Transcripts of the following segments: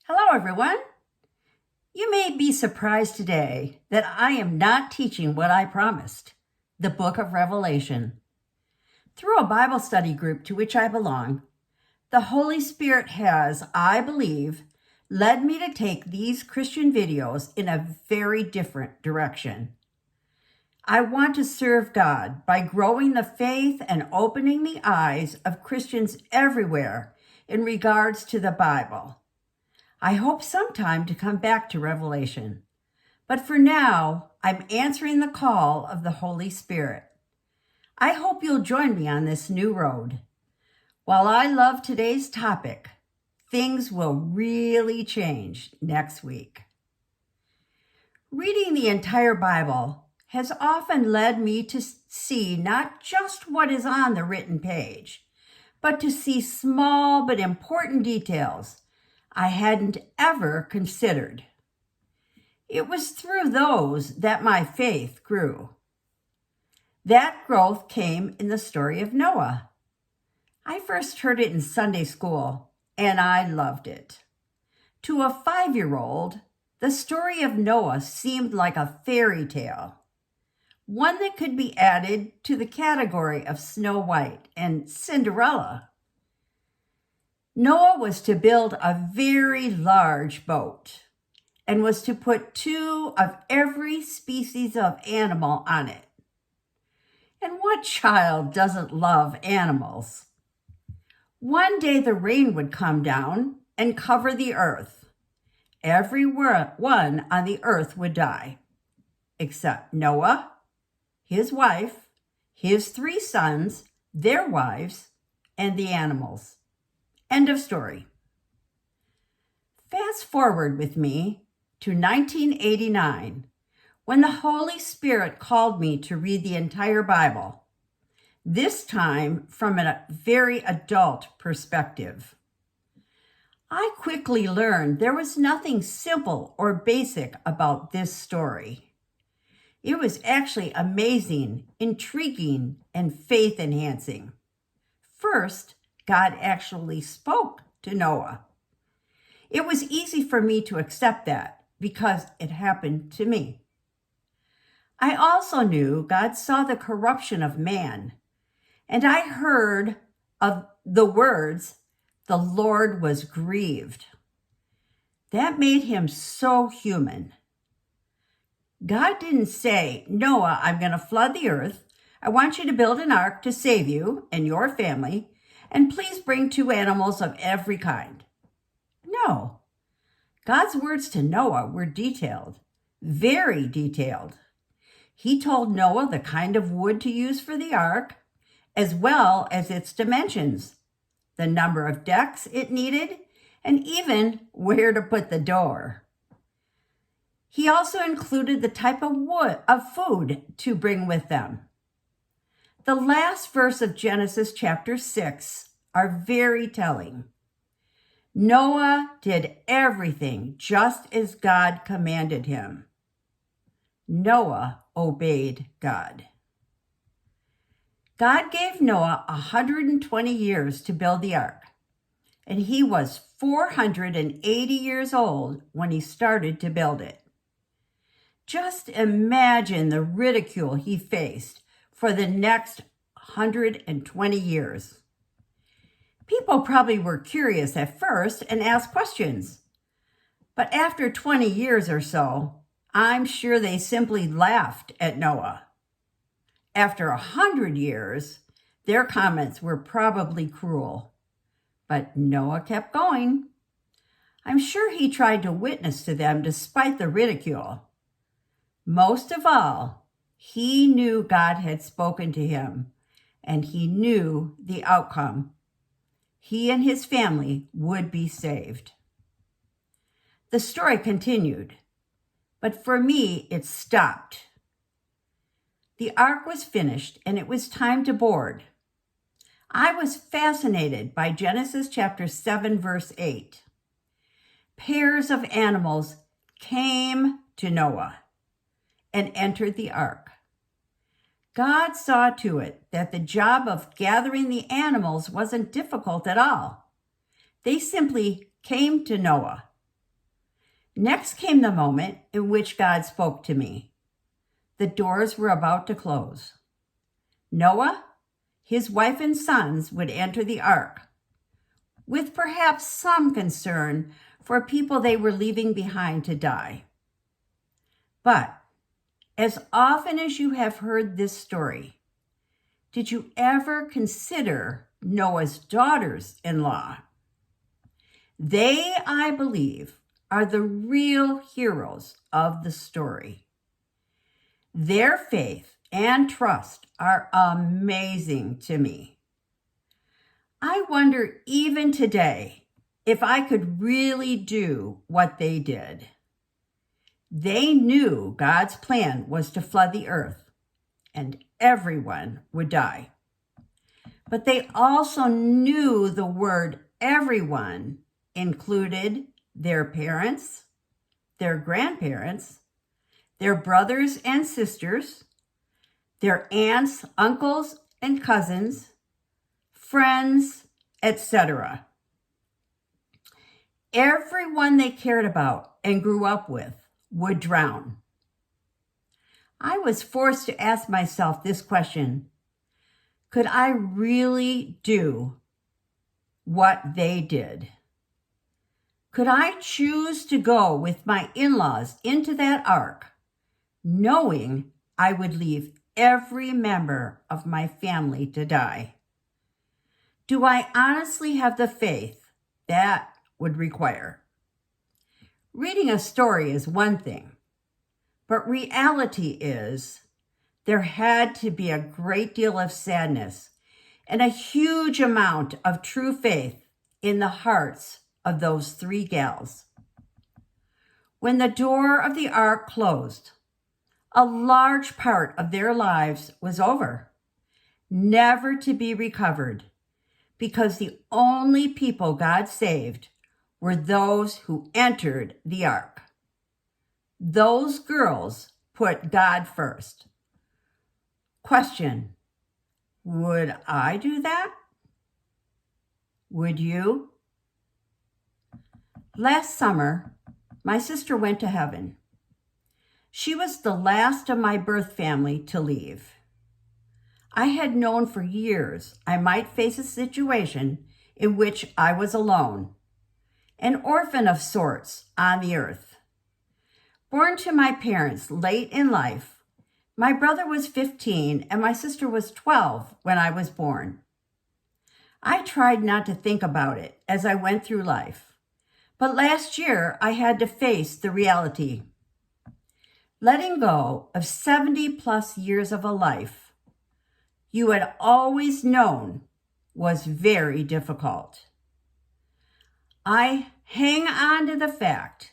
Hello, everyone. You may be surprised today that I am not teaching what I promised, the book of Revelation. Through a Bible study group to which I belong, the Holy Spirit has, I believe, led me to take these Christian videos in a very different direction. I want to serve God by growing the faith and opening the eyes of Christians everywhere in regards to the Bible. I hope sometime to come back to Revelation, but for now, I'm answering the call of the Holy Spirit. I hope you'll join me on this new road. While I love today's topic, things will really change next week. Reading the entire Bible has often led me to see not just what is on the written page, but to see small but important details I hadn't ever considered. It was through those that my faith grew. That growth came in the story of Noah. I first heard it in Sunday school, and I loved it. To a 5-year-old, the story of Noah seemed like a fairy tale, one that could be added to the category of Snow White and Cinderella. Noah was to build a very large boat and was to put 2 of every species of animal on it. And what child doesn't love animals? One day the rain would come down and cover the earth. Everyone on the earth would die, except Noah, his wife, his 3 sons, their wives, and the animals. End of story. Fast forward with me to 1989, when the Holy Spirit called me to read the entire Bible, this time from a very adult perspective. I quickly learned there was nothing simple or basic about this story. It was actually amazing, intriguing, and faith-enhancing. First, God actually spoke to Noah. It was easy for me to accept that because it happened to me. I also knew God saw the corruption of man, and I heard of the words, "The Lord was grieved." That made him so human. God didn't say, "Noah, I'm going to flood the earth. I want you to build an ark to save you and your family, and please bring 2 animals of every kind." No. God's words to Noah were detailed, very detailed. He told Noah the kind of wood to use for the ark, as well as its dimensions, the number of decks it needed, and even where to put the door. He also included the type of food to bring with them. The last verse of Genesis chapter 6 are very telling. Noah did everything just as God commanded him. Noah obeyed God. God gave Noah 120 years to build the ark, and he was 480 years old when he started to build it. Just imagine the ridicule he faced for the next 120 years. People probably were curious at first and asked questions. But after 20 years or so, I'm sure they simply laughed at Noah. After 100 years, their comments were probably cruel. But Noah kept going. I'm sure he tried to witness to them despite the ridicule. Most of all, he knew God had spoken to him, and he knew the outcome. He and his family would be saved. The story continued, but for me, it stopped. The ark was finished, and it was time to board. I was fascinated by Genesis chapter 7, verse 8. Pairs of animals came to Noah and entered the ark. God saw to it that the job of gathering the animals wasn't difficult at all. They simply came to Noah, Next came the moment in which God spoke to me. The doors were about to close. Noah, his wife and sons would enter the ark, with perhaps some concern for people they were leaving behind to die. But as often as you have heard this story, did you ever consider Noah's daughters-in-law? They, I believe, are the real heroes of the story. Their faith and trust are amazing to me. I wonder even today if I could really do what they did. They knew God's plan was to flood the earth and everyone would die. But they also knew the word everyone included their parents, their grandparents, their brothers and sisters, their aunts, uncles, and cousins, friends, etc. Everyone they cared about and grew up with would drown. I was forced to ask myself this question: could I really do what they did? Could I choose to go with my in-laws into that ark, knowing I would leave every member of my family to die? Do I honestly have the faith that would require? Reading a story is one thing, but reality is there had to be a great deal of sadness and a huge amount of true faith in the hearts of those three gals. When the door of the ark closed, a large part of their lives was over, never to be recovered, because the only people God saved were those who entered the ark. Those girls put God first. Question: would I do that? Would you? Last summer, my sister went to heaven. She was the last of my birth family to leave. I had known for years I might face a situation in which I was alone, an orphan of sorts on the earth. Born to my parents late in life, my brother was 15 and my sister was 12 when I was born. I tried not to think about it as I went through life, but last year I had to face the reality. Letting go of 70 plus years of a life you had always known was very difficult. I hang on to the fact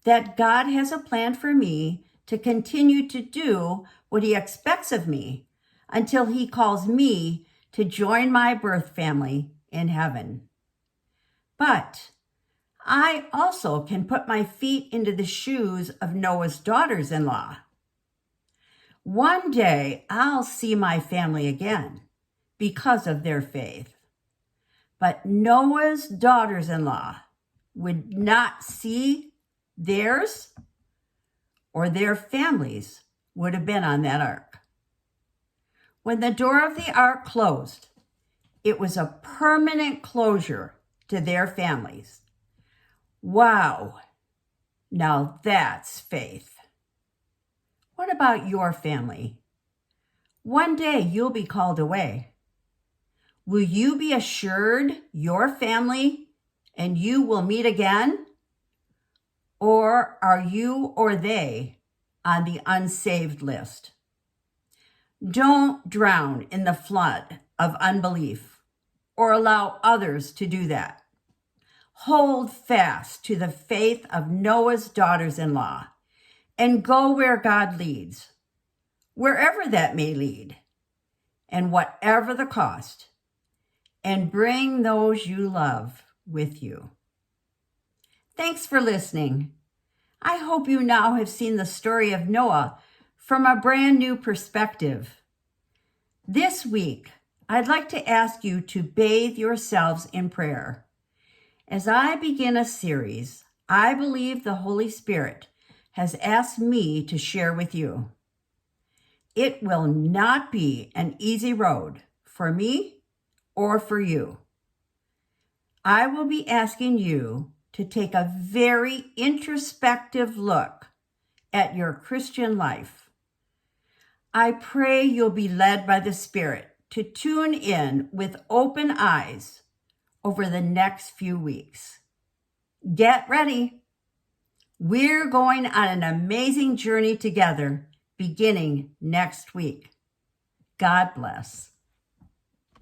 that God has a plan for me to continue to do what he expects of me until he calls me to join my birth family in heaven. But I also can put my feet into the shoes of Noah's daughters-in-law. One day I'll see my family again because of their faith. But Noah's daughters-in-law would not see theirs, or their families would have been on that ark. When the door of the ark closed, it was a permanent closure to their families. Wow, now that's faith. What about your family? One day you'll be called away. Will you be assured your family and you will meet again? Or are you or they on the unsaved list? Don't drown in the flood of unbelief or allow others to do that. Hold fast to the faith of Noah's daughters-in-law and go where God leads, wherever that may lead, and whatever the cost, and bring those you love with you. Thanks for listening. I hope you now have seen the story of Noah from a brand new perspective. This week, I'd like to ask you to bathe yourselves in prayer as I begin a series I believe the Holy Spirit has asked me to share with you. It will not be an easy road for me or for you. I will be asking you to take a very introspective look at your Christian life. I pray you'll be led by the Spirit to tune in with open eyes over the next few weeks. Get ready. We're going on an amazing journey together beginning next week. God bless.